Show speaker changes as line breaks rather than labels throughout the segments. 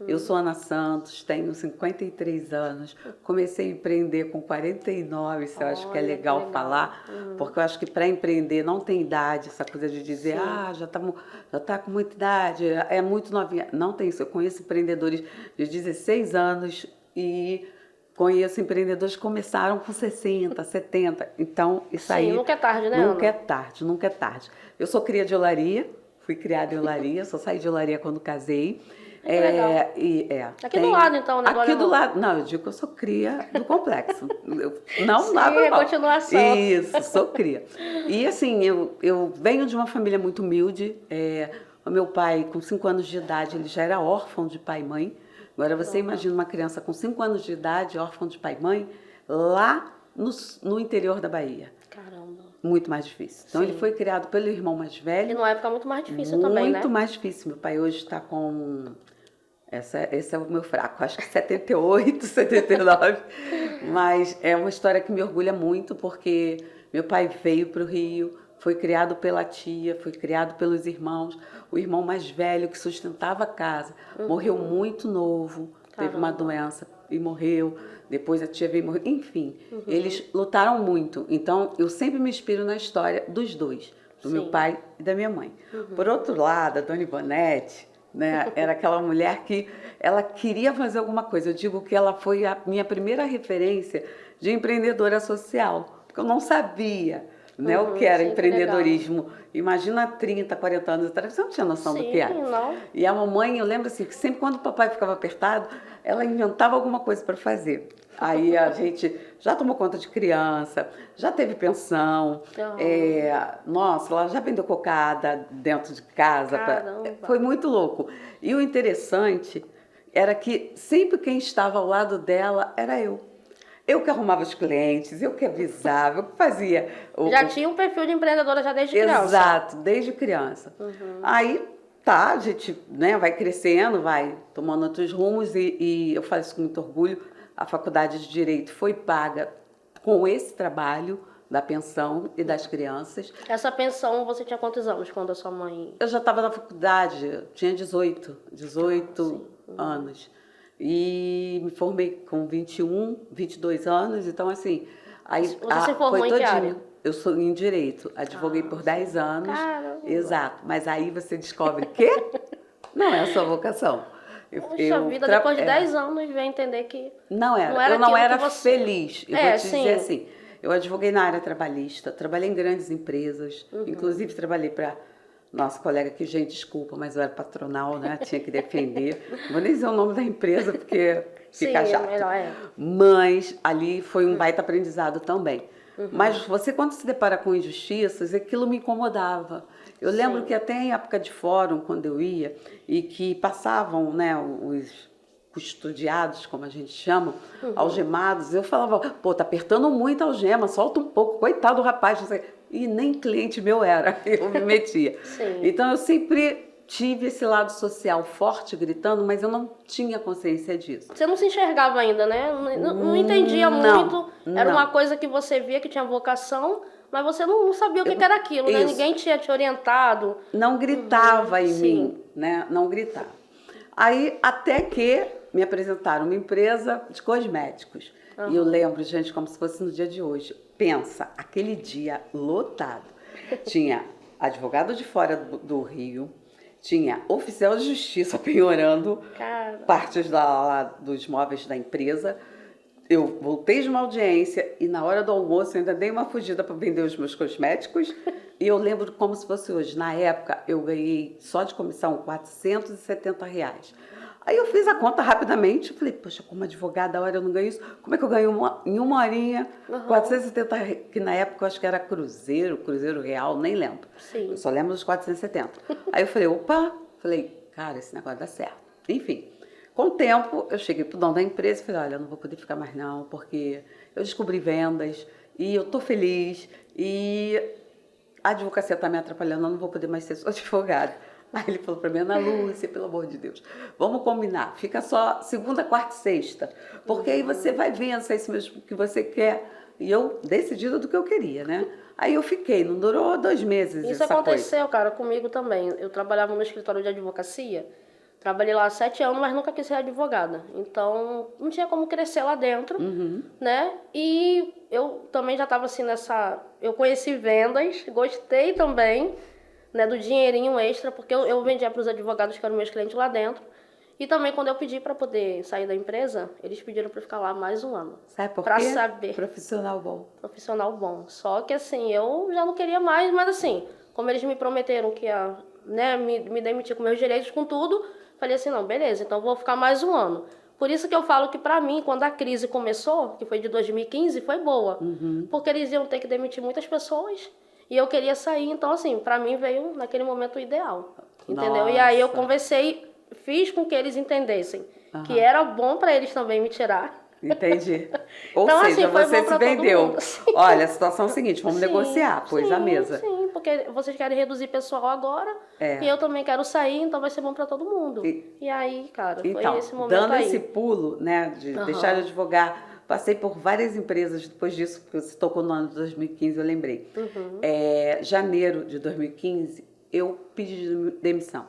Eu sou Ana Santos, tenho 53 anos, comecei a empreender com 49, isso eu acho que é
Olha, que
legal
legal.
falar, porque eu acho que para empreender não tem idade, essa coisa de dizer,
Sim.
já tá com muita idade, é muito novinha. Não tem isso, eu conheço empreendedores de 16 anos e conheço empreendedores que começaram com 60, 70, então isso
Sim,
aí
nunca é tarde, né,
nunca
Ana?
é tarde, nunca é tarde. Eu sou cria de olaria, fui criada em olaria, só saí de olaria quando casei.
Que legal. Aqui do lado, então, né, do
Aqui do
Alemão?
lado, não, eu digo que eu sou cria do complexo. Não
Sim,
nada
é
mal.
continuação.
Isso, sou cria. E assim, eu venho de uma família muito humilde. O meu pai, com 5 anos de idade, ele já era órfão de pai e mãe. Agora você
Caramba.
imagina uma criança com 5 anos de idade, órfão de pai e mãe, lá no interior da Bahia.
Caramba.
Muito mais difícil. Então ele
Sim.
foi criado pelo irmão mais
E
velho,
numa época muito mais difícil também,
muito
né?
mais difícil. Meu pai hoje está com esse é o meu fraco, acho que 78, 79. Mas é uma história que me orgulha muito, porque meu pai veio para o Rio, foi criado pela tia, foi criado pelos irmãos. O irmão mais velho que sustentava a casa morreu muito novo, teve uma
Caramba.
doença e morreu. Depois a tia veio e morreu. Enfim, eles lutaram muito. Então eu sempre me inspiro na história dos dois, do meu
Sim.
pai e da minha mãe. Por outro lado, a Dona Ivonete, né, era aquela mulher que ela queria fazer alguma coisa. Eu digo que ela foi a minha primeira referência de empreendedora social, porque eu não sabia, né, o que era
Sim, que legal.
empreendedorismo. Imagina 30, 40 anos atrás, você não tinha noção do que
Sim,
era.
não.
E a mamãe, eu lembro assim, que sempre quando o papai ficava apertado, ela inventava alguma coisa para fazer. Aí a gente já tomou conta de criança, já teve pensão, nossa, ela já vendeu cocada dentro de casa.
Caramba.
Foi muito louco. E o interessante era que sempre quem estava ao lado dela era eu. Eu que arrumava os clientes, eu que avisava, eu que fazia.
Já tinha um perfil de empreendedora já desde criança.
Exato, desde criança. Aí, tá, a gente, né, vai crescendo, vai tomando outros rumos e eu falo isso com muito orgulho, a faculdade de Direito foi paga com esse trabalho da pensão e das crianças.
Essa pensão, você tinha quantos anos quando a sua mãe...
Eu já estava na faculdade, eu tinha 18 anos. E me formei com 22 anos, então assim, aí
Você se formou
foi
em que
todinho.
área?
Eu sou em Direito, advoguei por 10 anos.
Caramba.
Exato, mas aí você descobre que não é a sua vocação.
Poxa vida, depois de 10 anos veio entender que
Não era,
não era
eu não
aquilo
era
que você...
feliz. Eu vou te
sim.
dizer assim, eu advoguei na área trabalhista, trabalhei em grandes empresas, inclusive trabalhei para nossa colega que, gente, desculpa, mas eu era patronal, né? Tinha que defender. Não vou nem dizer o nome da empresa porque fica
Sim,
chato.
melhor
Mas ali foi um baita aprendizado também. Mas você, quando se depara com injustiças, aquilo me incomodava. Eu lembro que até em época de fórum, quando eu ia, e que passavam, né, os custodiados, como a gente chama, algemados, eu falava, pô, tá apertando muito a algema, solta um pouco, coitado do rapaz, não sei. E nem cliente meu era, eu me metia.
Sim.
Então eu sempre tive esse lado social forte, gritando, mas eu não tinha consciência disso.
Você não se enxergava ainda, né? Não entendia muito. Era uma coisa que você via que tinha vocação, mas você não sabia o que era aquilo, né? Ninguém tinha te orientado.
Não gritava em
sim.
mim, né? Não gritava. Aí, até que me apresentaram uma empresa de cosméticos. E eu lembro, gente, como se fosse no dia de hoje. Pensa, aquele dia lotado. Tinha advogado de fora do Rio, tinha oficial de justiça penhorando partes dos móveis da empresa. Eu voltei de uma audiência e na hora do almoço eu ainda dei uma fugida para vender os meus cosméticos. E eu lembro como se fosse hoje. Na época, eu ganhei só de comissão R$ 470. Aí eu fiz a conta rapidamente, falei, poxa, como advogada, a hora eu não ganho isso, como é que eu ganho em uma horinha, 470, que na época eu acho que era Cruzeiro Real, nem lembro.
Sim.
Eu só lembro dos 470. Aí eu falei, opa, cara, esse negócio dá certo. Enfim, com o tempo eu cheguei pro dono da empresa e falei, olha, eu não vou poder ficar mais não, porque eu descobri vendas e eu tô feliz e a advocacia tá me atrapalhando, eu não vou poder mais ser sua advogada. Aí ele falou para mim, Ana Lúcia, pelo amor de Deus, vamos combinar, fica só segunda, quarta e sexta, porque aí você vai vendo se é isso mesmo que você quer. E eu decidida do que eu queria, né? Aí eu fiquei, não durou 2 meses
Isso
essa
aconteceu,
coisa.
cara, comigo também. Eu trabalhava no escritório de advocacia, Trabalhei lá 7 anos, mas nunca quis ser advogada. Então, não tinha como crescer lá dentro, né? E eu também já estava assim Eu conheci vendas, gostei também, né, do dinheirinho extra, porque eu vendia para os advogados que eram meus clientes lá dentro. E também quando eu pedi para poder sair da empresa, eles pediram para ficar lá mais um ano.
Sabe por quê?
Para saber.
Profissional bom.
Profissional bom. Só que assim, eu já não queria mais, mas assim, como eles me prometeram que ia, né, me demitir com meus direitos, com tudo, falei assim, não, beleza, então vou ficar mais um ano. Por isso que eu falo que pra mim, quando a crise começou, que foi de 2015, foi boa. Porque eles iam ter que demitir muitas pessoas e eu queria sair. Então, assim, pra mim veio naquele momento o ideal. Entendeu? E aí eu conversei, fiz com que eles entendessem que era bom pra eles também me tirar.
Entendi. Ou
então,
seja,
assim, foi
você
bom
se
pra
vendeu.
todo mundo.
Olha, a situação é a seguinte, vamos negociar, pois à mesa.
Sim, porque vocês querem reduzir pessoal agora e eu também quero sair, então vai ser bom para todo mundo. E aí, cara,
então,
foi esse momento
dando
aí.
esse pulo, né, de deixar de advogar, passei por várias empresas depois disso, porque você tocou no ano de 2015, eu lembrei. Janeiro de 2015, eu pedi demissão.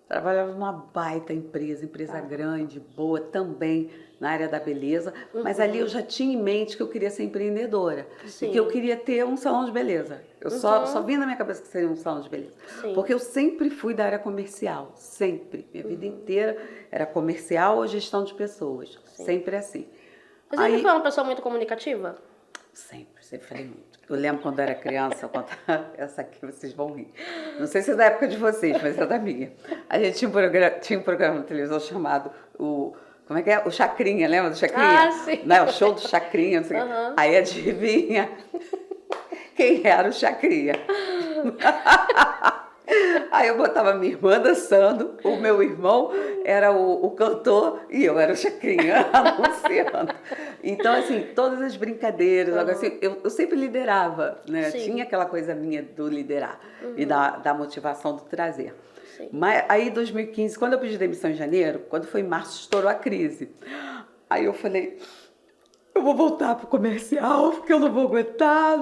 Trabalhava numa baita empresa grande, boa também na área da beleza, mas ali eu já tinha em mente que eu queria ser empreendedora e que eu queria ter um salão de beleza. Eu só vi na minha cabeça que seria um salão de beleza, porque eu sempre fui da área comercial, sempre. Minha vida inteira era comercial ou gestão de pessoas, sempre assim.
Você sempre foi uma pessoa muito comunicativa?
Sempre falei muito. Eu lembro quando eu era criança, essa aqui vocês vão rir. Não sei se é da época de vocês, mas é da minha. A gente tinha um programa na televisão chamado como é que é? O Chacrinha, lembra do Chacrinha?
Ah, sim.
Não, o show do Chacrinha, não sei o quê. Aí adivinha quem era o Chacrinha? Aí eu botava minha irmã dançando, o meu irmão era o cantor e eu era o Chacrinha anunciando. Então, assim, todas as brincadeiras, agora, assim, eu sempre liderava, né? Tinha aquela coisa minha do liderar e da motivação do trazer. Mas aí, em 2015, quando eu pedi demissão em janeiro, quando foi em março, estourou a crise. Aí eu falei, eu vou voltar pro comercial, porque eu não vou aguentar,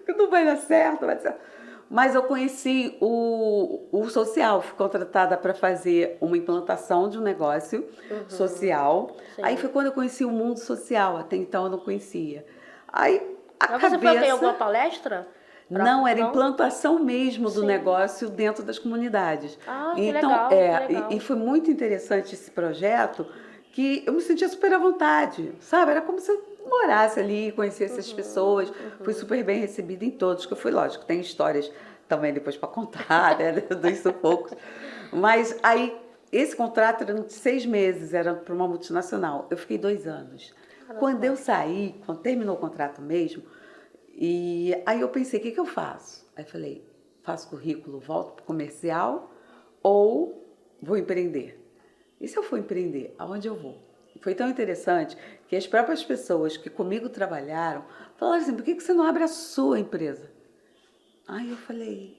não vai dar certo, vai dar certo. Mas eu conheci o social, fui contratada para fazer uma implantação de um negócio social. Aí foi quando eu conheci o mundo social, até então eu não conhecia. Aí
Mas você foi em alguma palestra?
Não, era implantação mesmo do negócio dentro das comunidades.
Ah, que
então,
legal, que legal.
E foi muito interessante esse projeto, que eu me sentia super à vontade, sabe? Era como se eu morasse ali, conhecesse as pessoas. Fui super bem recebida em todos, que eu fui, lógico, tem histórias também depois para contar, né, dos sufocos. Mas aí, esse contrato era de 6 meses, era para uma multinacional. Eu fiquei 2 anos. Caramba. Quando eu saí, quando terminou o contrato mesmo, e aí eu pensei, o que eu faço? Aí falei, faço currículo, volto para o comercial ou vou empreender? E se eu for empreender, aonde eu vou? Foi tão interessante que as próprias pessoas que comigo trabalharam falaram assim, por que você não abre a sua empresa? Aí eu falei,